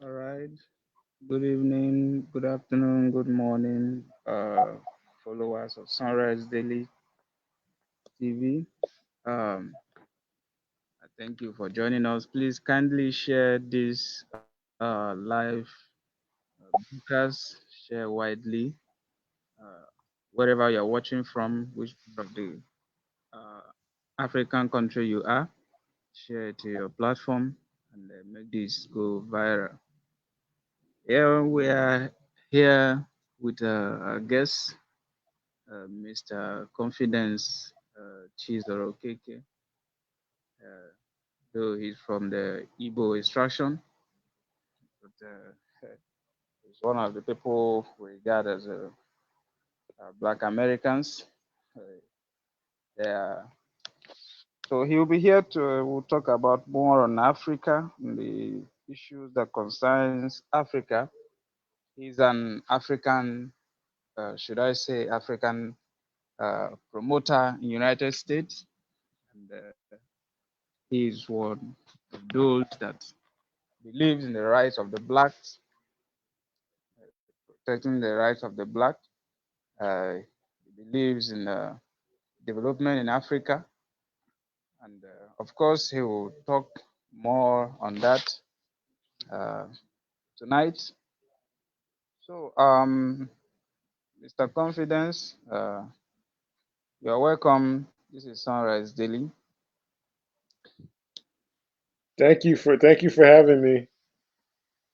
All right. Good evening, good afternoon, good morning, followers of Sunrise Daily TV. I thank you for joining us. Please kindly share this live broadcast, share widely, uh, wherever you're watching from, which part of the uh, African country you are. Share it to your platform and make this go viral. Here we are here with a guest, Mr. Confidence Chizoro Okeke, uh, though he's from the Igbo extraction, but he's one of the people we regard as Black Americans. Uh, they are, so he'll be here to we'll talk about more on Africa, and the issues that concerns Africa. He's an African, should I say, African promoter in United States, and he is one of those that believes in the rights of the blacks, protecting the rights of the black. He believes in development in Africa, and of course, he will talk more on that uh, tonight. So, Mr. Confidence, you're welcome. This is Sunrise Daily. Thank you for having me.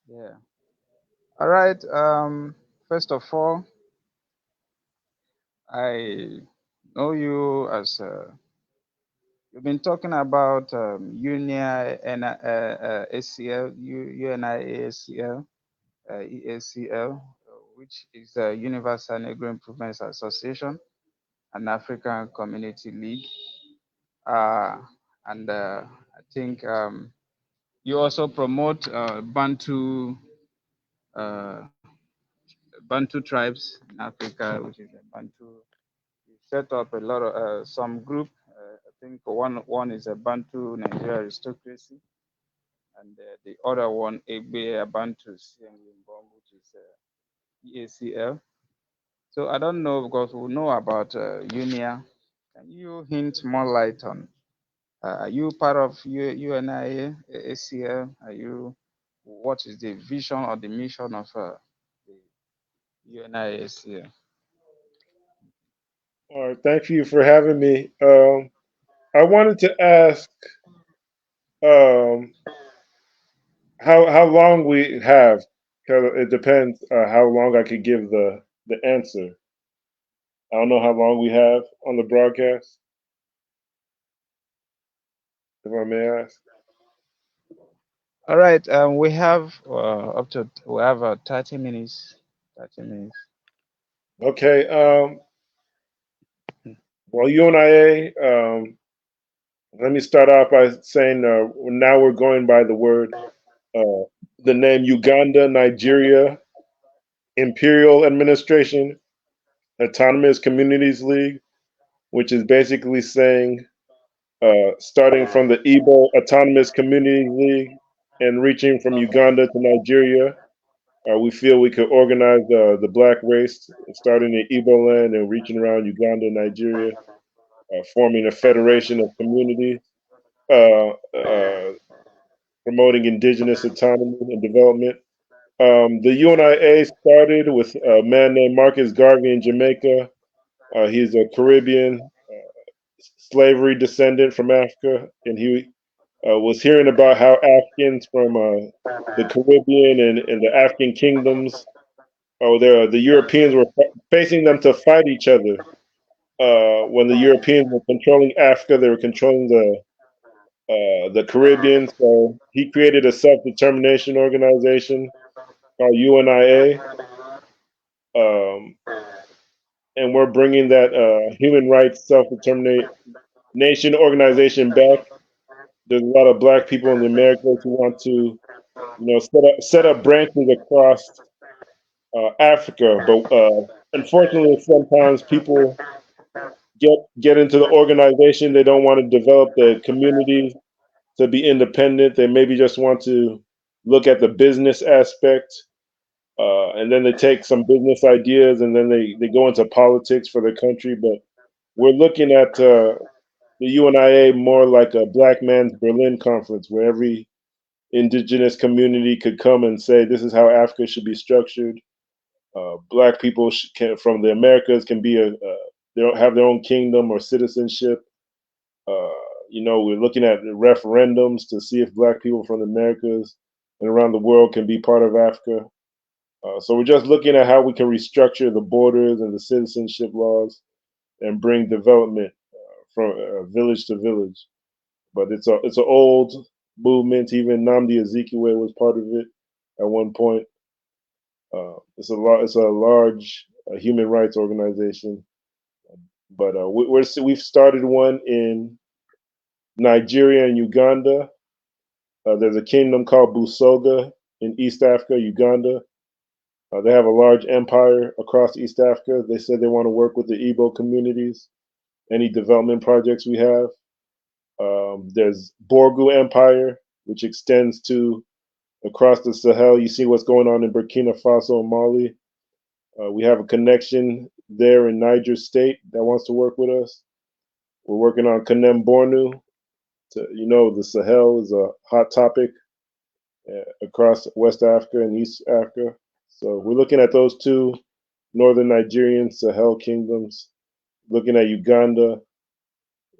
Yeah. All right. First of all, I know you as you've been talking about UNIA and ACL, UNIAACL, EACL, which is the Universal Negro Improvements Association and African Community League. Uh, and I think you also promote uh, Bantu tribes in Africa, which is a Bantu. You set up a lot of some group. I think one is a Bantu Nigeria aristocracy, and the other one Egbe Bantu Siengimbom, which is EACL. So I don't know because we know about UNIA. Can you hint more light on? Are you part of UNIA ACL? Are you? What is the vision or the mission of the UNIA ACL? All right, thank you for having me. I wanted to ask um, how long we have. 'Cause it depends how long I could give the answer. I don't know how long we have on the broadcast, if I may ask. All right. We have up to we have 30 minutes. 30 minutes. Okay. Well, UNIA. Let me start off by saying now we're going by uh, the name Uganda, Nigeria Imperial Administration Autonomous Communities League, which is basically saying, starting from the Igbo Autonomous Community League and reaching from Uganda to Nigeria, we feel we could organize the black race, starting in Igbo land and reaching around Uganda, Nigeria, forming a federation of communities, uh, uh, promoting indigenous autonomy and development. The UNIA started with a man named Marcus Garvey in Jamaica. He's a Caribbean slavery descendant from Africa, and he was hearing about how Africans from the Caribbean and the African kingdoms, the Europeans were facing them to fight each other. When the Europeans were controlling Africa, they were controlling the Caribbean. So he created a self determination organization called UNIA, um, and we're bringing that human rights self determination organization back. There's a lot of black people in the Americas who want to, set up branches across Africa, but unfortunately, sometimes people get into the organization. They don't want to develop the communities to be independent. They maybe just want to, look at the business aspect, and then they take some business ideas and then they go into politics for the country. But we're looking at the UNIA more like a black man's Berlin conference, where every indigenous community could come and say, "This is how Africa should be structured." Black people from the Americas can be they don't have their own kingdom or citizenship. Uh, we're looking at referendums to see if black people from the Americas and around the world can be part of Africa. So we're just looking at how we can restructure the borders and the citizenship laws and bring development from village to village. But it's an old movement. Even Namdi Azikiwe was part of it at one point. It's a large human rights organization. But we've started one in Nigeria and Uganda. There's a kingdom called Busoga in East Africa, Uganda. They have a large empire across East Africa. They said they want to work with the Igbo communities, any development projects we have. There's Borgu Empire, which extends to across the Sahel. You see what's going on in Burkina Faso and Mali. We have a connection there in Niger State that wants to work with us. We're working on Kanem Bornu. The Sahel is a hot topic across West Africa and East Africa. So we're looking at those two northern Nigerian Sahel kingdoms, looking at Uganda,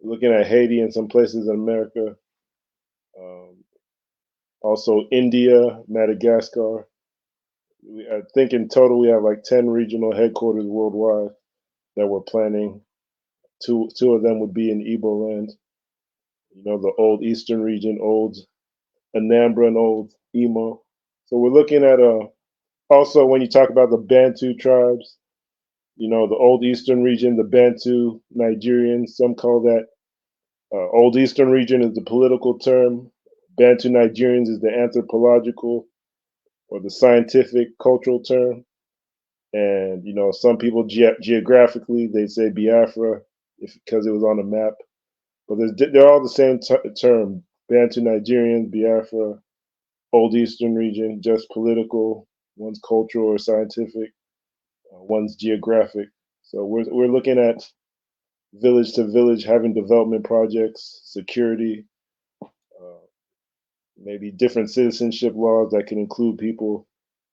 looking at Haiti and some places in America, um, also India, Madagascar. I think in total we have like 10 regional headquarters worldwide that we're planning. Two of them would be in Igbo land, the old Eastern region, old Anambra and old Imo. So we're looking at also when you talk about the Bantu tribes, the old Eastern region, the Bantu Nigerians, some call that old Eastern region is the political term. Bantu Nigerians is the anthropological or the scientific cultural term. And some people geographically they say Biafra because it was on the map, but they're all the same term: Bantu Nigerians, Biafra, Old Eastern region, just political. One's cultural or scientific. One's geographic. So we're looking at village to village, having development projects, security, uh, maybe different citizenship laws that can include people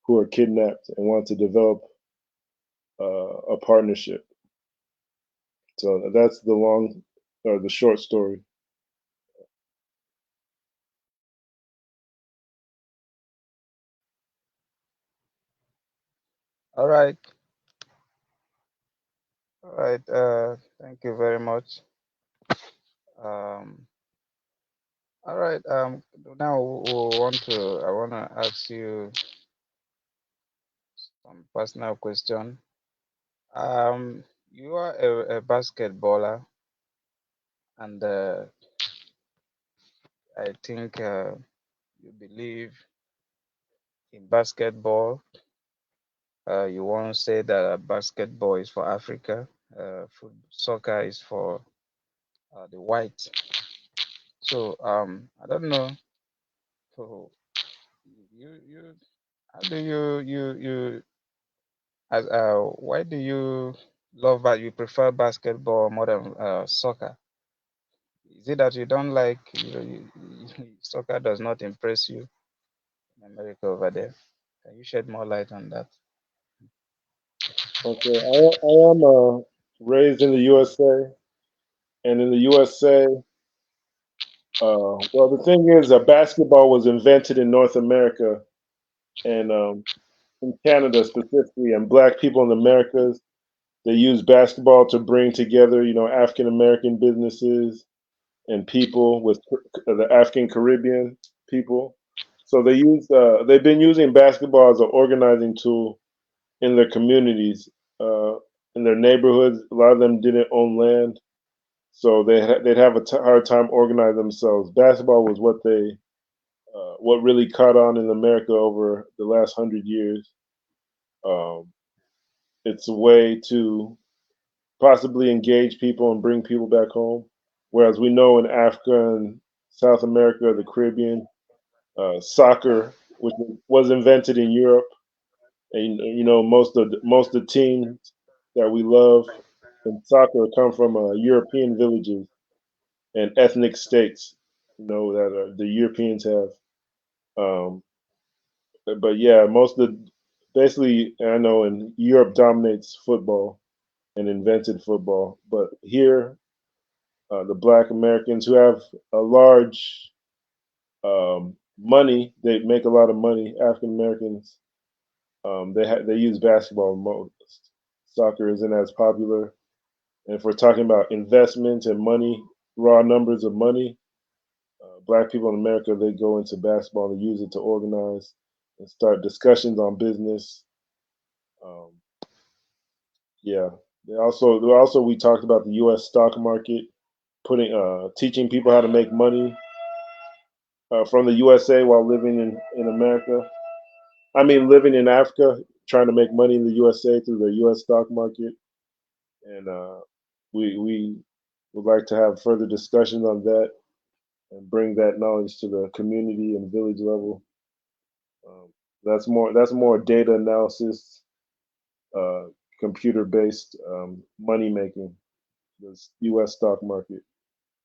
who are kidnapped and want to develop a partnership. So that's the long or the short story. All right. All right. Thank you very much. Um, all right. Now I want to ask you some personal question. You are a basketballer, and I think you believe in basketball. You once said that basketball is for Africa, soccer is for the whites. So I don't know. So you how do you why do you love that you prefer basketball more than soccer? Is it that you don't like soccer does not impress you in America over there? Can you shed more light on that? Okay, I am raised in the USA, and in the USA, well, the thing is, basketball was invented in North America and in Canada specifically, and Black people in the Americas. They use basketball to bring together, African American businesses and people with the African Caribbean people. So they've been using basketball as an organizing tool in their communities, uh, in their neighborhoods. A lot of them didn't own land, so they'd have a hard time organizing themselves. Basketball was what really caught on in America over the last 100 years. Um, it's a way to possibly engage people and bring people back home. Whereas we know in Africa and South America, the Caribbean, soccer which was invented in Europe. And most of the teams that we love in soccer come from European villages and ethnic states. That the Europeans have. Um, but yeah, most of the basically I know in Europe dominates football and invented football, but here the Black Americans who have a large money, they make a lot of money. African Americans, they use basketball most. Soccer isn't as popular. And if we're talking about investment and money, raw numbers of money, Black people in America they go into basketball and use it to organize and start discussions on business. Um, yeah, they also we talked about the U.S. stock market, putting teaching people how to make money from the USA while living in America. I mean, living in Africa, trying to make money in the USA through the U.S. stock market, and we would like to have further discussions on that and bring that knowledge to the community and village level. Um, that's more data analysis, uh, computer based money making, the U.S. stock market,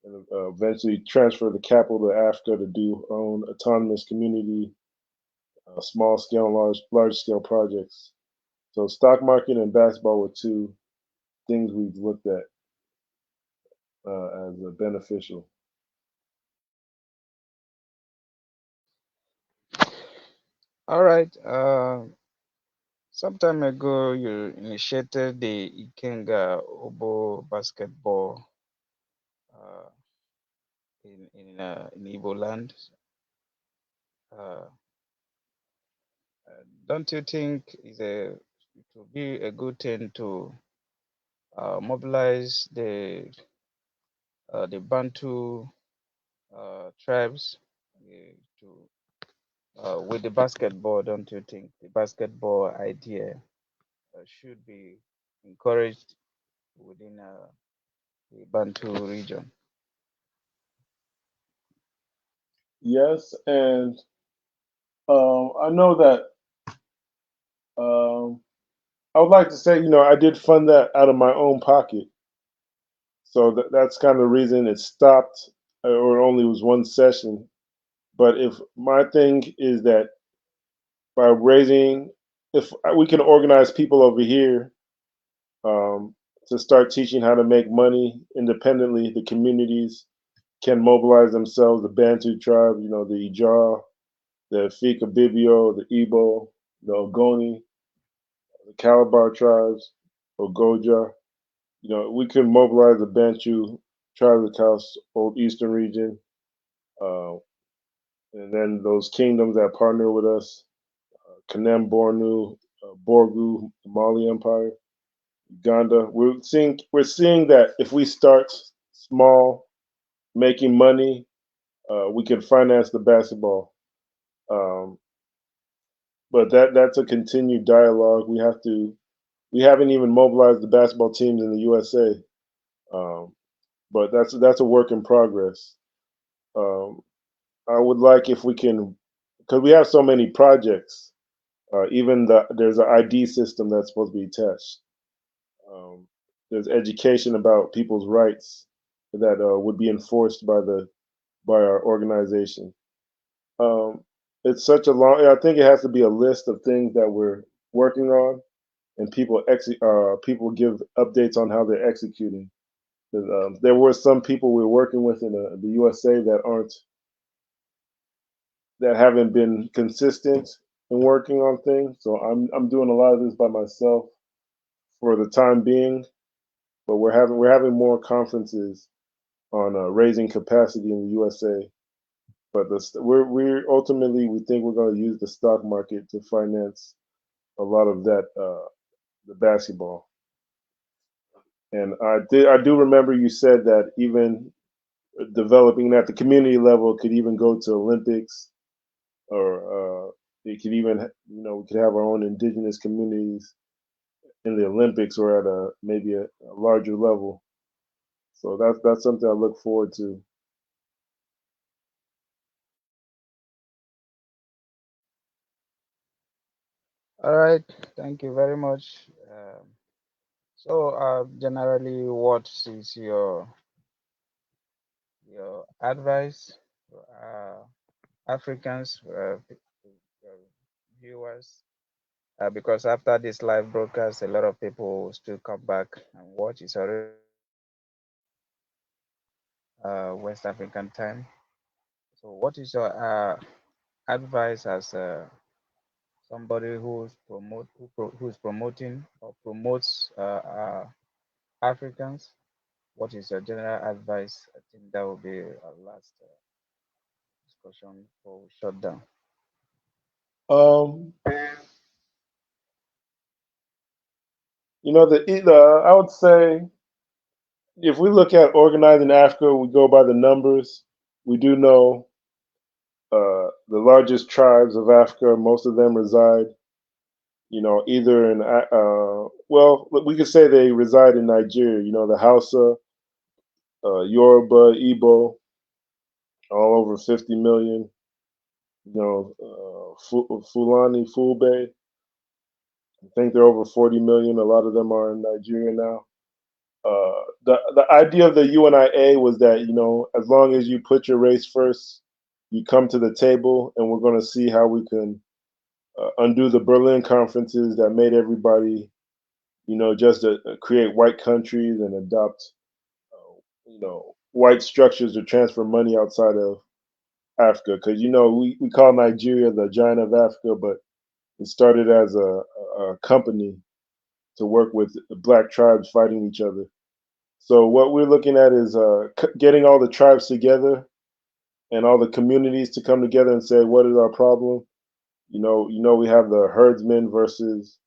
and eventually transfer the capital to Africa to do own autonomous community, small scale and large scale projects. So stock market and basketball were two things we've looked at as beneficial. All right. Some time ago, you initiated the Ikenga Obo basketball uh, in Igbo land. Uh, don't you think it would be a good thing to mobilize the Bantu tribes to with the basketball? Don't you think the basketball idea should be encouraged within the Bantu region? Yes, and I know that um, I would like to say, I did fund that out of my own pocket. So that's kind of the reason it stopped, or only was one session. But if my thing is that by raising, if we can organize people over here um, to start teaching how to make money independently, the communities can mobilize themselves. The Bantu tribe, the Ijara, the Fika Bibio, the Igbo, the Ogoni, the Calabar tribes, Ogoja. We can mobilize the Bantu tribes of the Coast, Old Eastern region, uh, and then those kingdoms that partner with us, Kanem, Bornu, Borgu, the Mali Empire, Uganda. We're seeing that if we start small, making money, we can finance the basketball. Um, but that's a continued dialogue. We haven't even mobilized the basketball teams in the USA. Um, but that's a work in progress. Um, I would like if we can, because we have so many projects. Even there's an ID system that's supposed to be attached. Um, there's education about people's rights that would be enforced by our organization. Um, it's such a long. I think it has to be a list of things that we're working on, and people give updates on how they're executing. There were some people we're working with in the USA that haven't been consistent in working on things. So I'm doing a lot of this by myself for the time being. But we're having more conferences on raising capacity in the USA. But we're ultimately we think we're going to use the stock market to finance a lot of that the basketball. And I do remember you said that even developing at the community level could even go to Olympics or it could even we could have our own indigenous communities in the Olympics or at maybe a larger level. So that's something I look forward to. All right, thank you very much. Generally, what is your advice for Africans, viewers? Because after this live broadcast, a lot of people will still come back and watch. It's already West African time. So, what is your advice as somebody who's promoting or promotes Africans? What is your general advice? I think that will be our last discussion before we shut down. Um, I would say if we look at organizing Africa, we go by the numbers. We do know the largest tribes of Africa. Most of them reside, either in well, we could say they reside in Nigeria. The Hausa, Yoruba, Igbo, all over 50 million. Fulani, Fulbe, I think they're over 40 million. A lot of them are in Nigeria now. The idea of the UNIA was that as long as you put your race first, you come to the table, and we're going to see how we can undo the Berlin conferences that made everybody just create white countries and adopt white structures to transfer money outside of Africa. Because we call Nigeria the giant of Africa, but it started as a company to work with black tribes fighting each other. So what we're looking at is getting all the tribes together and all the communities to come together and say, what is our problem? We have the herdsman versus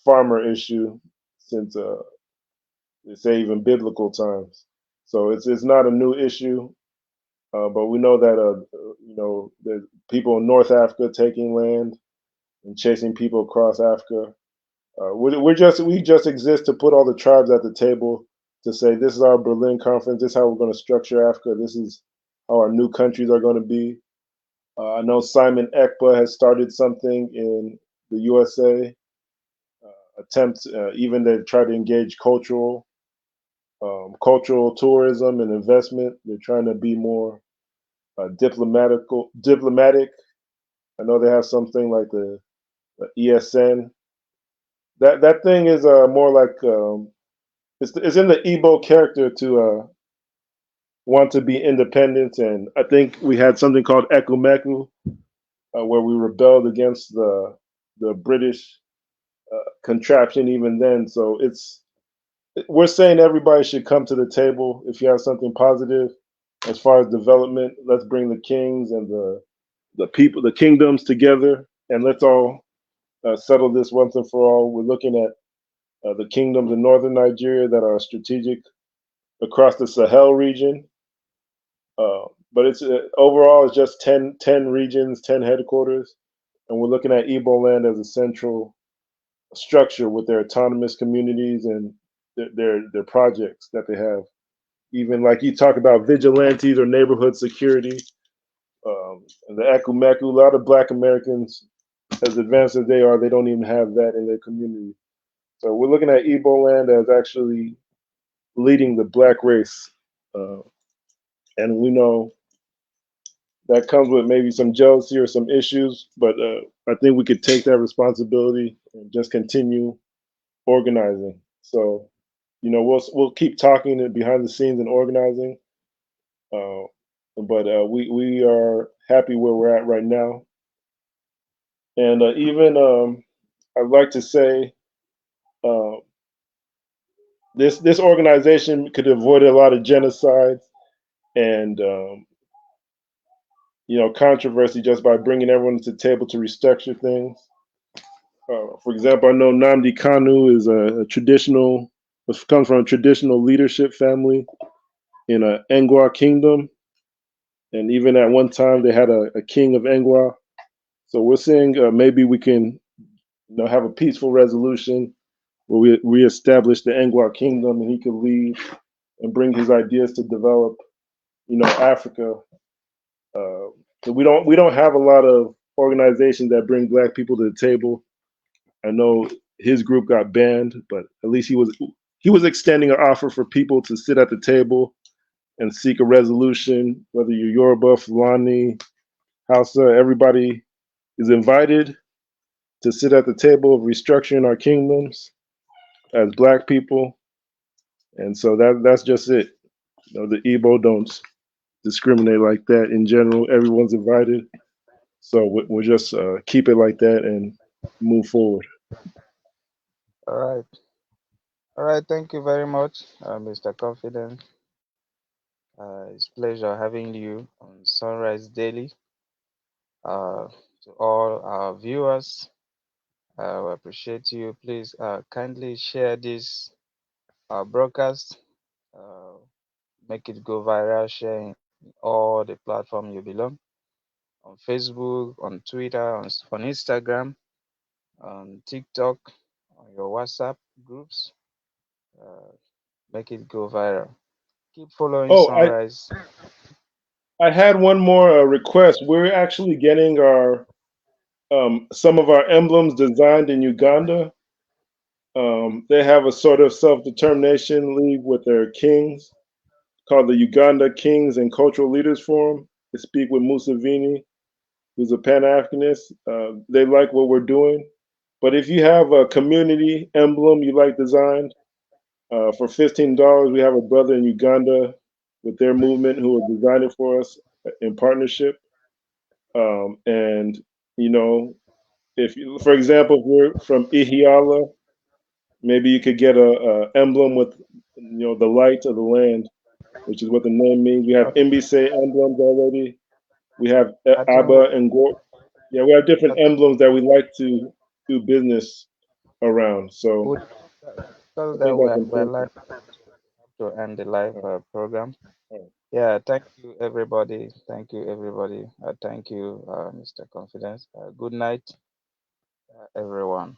farmer issue since they say even biblical times. So it's not a new issue, but we know that there's people in North Africa taking land and chasing people across Africa. We just exist to put all the tribes at the table to say this is our Berlin conference. This is how we're going to structure Africa. This is how our new countries are going to be. I know Simon Ekpa has started something in the USA. Attempts even to try to engage cultural tourism and investment. They're trying to be more diplomatic. I know they have something like the ESN. That thing is more like it's in the Igbo character to want to be independent, and I think we had something called Ekumeku, where we rebelled against the British contraption even then. So we're saying everybody should come to the table if you have something positive as far as development. Let's bring the kings and the people, the kingdoms together, and let's all settle this once and for all. We're looking at the kingdoms in northern Nigeria that are strategic across the Sahel region. But it's overall it's just 10 regions, 10 headquarters, and we're looking at Igbo land as a central structure with their autonomous communities and their projects that they have. Even like you talk about vigilantes or neighborhood security, and the Akumeku, a lot of Black Americans, as advanced as they are, they don't even have that in their community. So we're looking at Igbo land as actually leading the Black race, uh, and we know that comes with maybe some jealousy or some issues, but I think we could take that responsibility and just continue organizing. So, we'll keep talking behind the scenes and organizing, uh, but we are happy where we're at right now. And even I'd like to say uh, this organization could avoid a lot of genocide and controversy just by bringing everyone to the table to restructure things. For example, I know Namdi Kanu is a traditional, comes from a traditional leadership family in a Engwa kingdom, and even at one time they had a king of Engwa. So we're seeing maybe we can, have a peaceful resolution where we reestablish the Engwa kingdom, and he could lead and bring his ideas to develop, Africa. So we don't have a lot of organizations that bring Black people to the table. I know his group got banned, but at least he was extending an offer for people to sit at the table and seek a resolution. Whether you're Yoruba, Fulani, Hausa, everybody is invited to sit at the table of restructuring our kingdoms as Black people, and so that's just it. The Igbo don't discriminate like that in general. Everyone's invited, so we'll just keep it like that and move forward. All right. All right. Thank you very much, Mr. Confidence. It's pleasure having you on Sunrise Daily. To all our viewers, we appreciate you. Please kindly share this broadcast. Uh, Make it go viral. Share in all the platform you belong, on Facebook, on Twitter, on Instagram, on TikTok, on your WhatsApp groups. Uh, Make it go viral. Keep following Oh, Sunrise. I had one more request. We're actually getting our some of our emblems designed in Uganda. They have a sort of self determination league with their kings called the Uganda Kings and Cultural Leaders Forum. They speak with Museveni, who's a Pan Africanist. They like what we're doing. But if you have a community emblem you like designed, for $15, we have a brother in Uganda with their movement who will design it for us in partnership. And you know, if you, for example, if we're from Ihiala, maybe you could get a emblem with the light of the land, which is what the name means. We have I, Mbise emblems already. We have I think Abba and Gor. Yeah, we have I different think emblems that we like to do business around. So we, I because that think that's we're important. live to end the live Uh, program. uh, Yeah, thank you everybody. Thank you everybody. Thank you, Mr. Confidence. Good night, everyone.